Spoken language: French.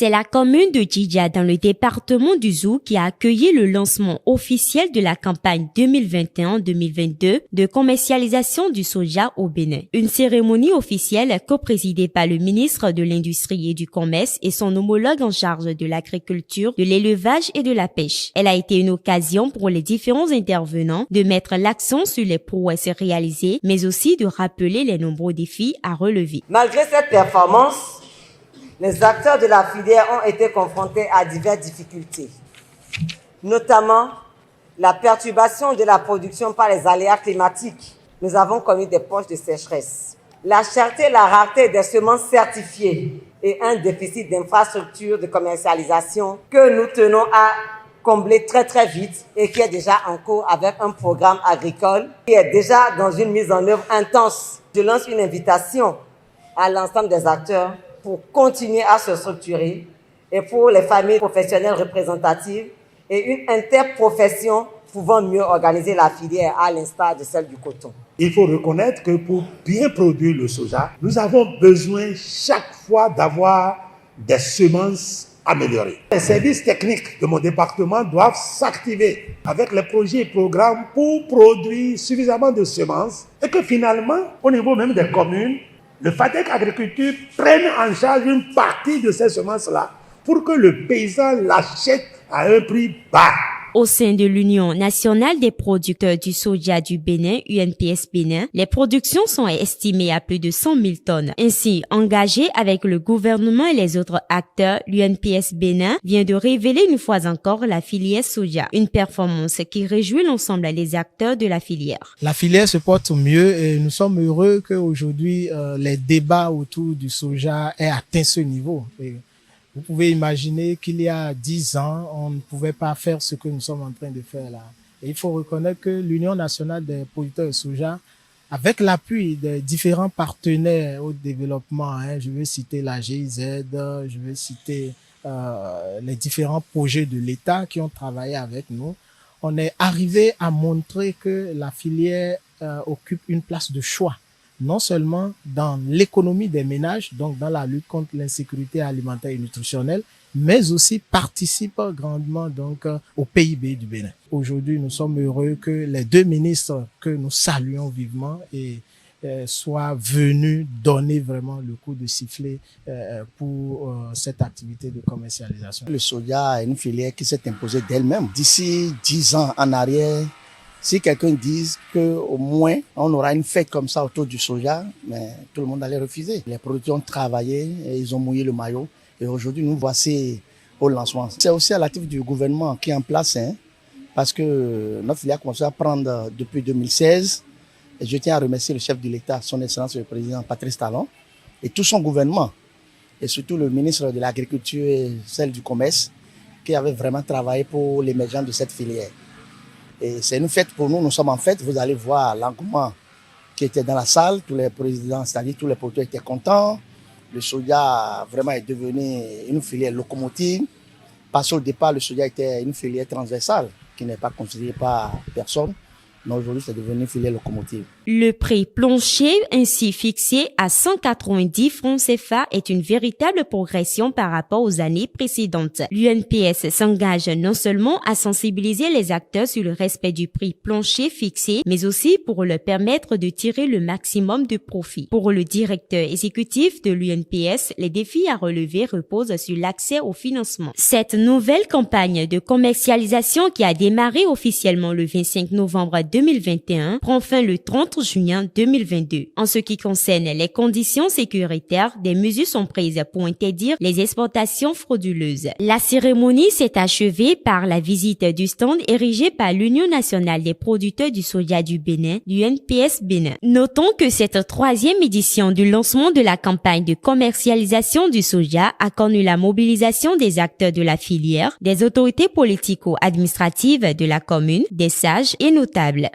C'est la commune de Djidja dans le département du Zou qui a accueilli le lancement officiel de la campagne 2021-2022 de commercialisation du soja au Bénin. Une cérémonie officielle coprésidée par le ministre de l'Industrie et du Commerce et son homologue en charge de l'agriculture, de l'élevage et de la pêche. Elle a été une occasion pour les différents intervenants de mettre l'accent sur les prouesses réalisées, mais aussi de rappeler les nombreux défis à relever. Malgré cette performance, les acteurs de la filière ont été confrontés à diverses difficultés, notamment la perturbation de la production par les aléas climatiques. Nous avons connu des poches de sécheresse, la cherté et la rareté des semences certifiées et un déficit d'infrastructures de commercialisation que nous tenons à combler très vite et qui est déjà en cours avec un programme agricole qui est déjà dans une mise en œuvre intense. Je lance une invitation à l'ensemble des acteurs pour continuer à se structurer et pour les familles professionnelles représentatives et une interprofession pouvant mieux organiser la filière à l'instar de celle du coton. Il faut reconnaître que pour bien produire le soja, nous avons besoin chaque fois d'avoir des semences améliorées. Les services techniques de mon département doivent s'activer avec les projets et programmes pour produire suffisamment de semences et que finalement, au niveau même des communes, le FADEC Agriculture prenne en charge une partie de ces semences-là pour que le paysan l'achète à un prix bas. Au sein de l'Union nationale des producteurs du soja du Bénin, UNPS Bénin, les productions sont estimées à plus de 100 000 tonnes. Ainsi, engagé avec le gouvernement et les autres acteurs, l'UNPS Bénin vient de révéler une fois encore la filière soja, une performance qui réjouit l'ensemble des acteurs de la filière. La filière se porte mieux et nous sommes heureux qu'aujourd'hui les débats autour du soja aient atteint ce niveau. Vous pouvez imaginer qu'il y a 10 ans, on ne pouvait pas faire ce que nous sommes en train de faire là. Et il faut reconnaître que l'Union nationale des producteurs de soja, avec l'appui des différents partenaires au développement, je veux citer la GIZ, je veux citer les différents projets de l'État qui ont travaillé avec nous, on est arrivé à montrer que la filière occupe une place de choix. Non seulement dans l'économie des ménages, donc dans la lutte contre l'insécurité alimentaire et nutritionnelle, mais aussi participe grandement donc au PIB du Bénin. Aujourd'hui, nous sommes heureux que les deux ministres que nous saluons vivement soient venus donner vraiment le coup de sifflet pour cette activité de commercialisation. Le soja est une filière qui s'est imposée d'elle-même. D'ici 10 ans en arrière, si quelqu'un dit qu'au moins on aura une fête comme ça autour du soja, mais tout le monde allait refuser. Les producteurs ont travaillé et ils ont mouillé le maillot. Et aujourd'hui, nous voici au lancement. C'est aussi à l'actif du gouvernement qui est en place, parce que notre filière commence à prendre depuis 2016. Et je tiens à remercier le chef de l'État, son Excellence le Président Patrice Talon, et tout son gouvernement, et surtout le ministre de l'Agriculture et celle du Commerce, qui avait vraiment travaillé pour l'émergence de cette filière. Et c'est une fête pour nous, nous sommes en fête. Vous allez voir l'engouement qui était dans la salle. Tous les présidents, c'est-à-dire tous les producteurs étaient contents. Le soja vraiment est devenu une filière locomotive. Parce qu'au départ, le soja était une filière transversale qui n'est pas considérée par personne. Mais aujourd'hui, c'est devenu une filière locomotive. Le prix plancher ainsi fixé à 190 francs CFA est une véritable progression par rapport aux années précédentes. L'UNPS s'engage non seulement à sensibiliser les acteurs sur le respect du prix plancher fixé, mais aussi pour leur permettre de tirer le maximum de profit. Pour le directeur exécutif de l'UNPS, les défis à relever reposent sur l'accès au financement. Cette nouvelle campagne de commercialisation qui a démarré officiellement le 25 novembre 2021 prend fin le 30 juin 2022. En ce qui concerne les conditions sécuritaires, des mesures sont prises pour interdire les exportations frauduleuses. La cérémonie s'est achevée par la visite du stand érigé par l'Union nationale des producteurs du soja du Bénin, l'UNPS Bénin. Notons que cette troisième édition du lancement de la campagne de commercialisation du soja a connu la mobilisation des acteurs de la filière, des autorités politico-administratives de la commune, des sages et notables.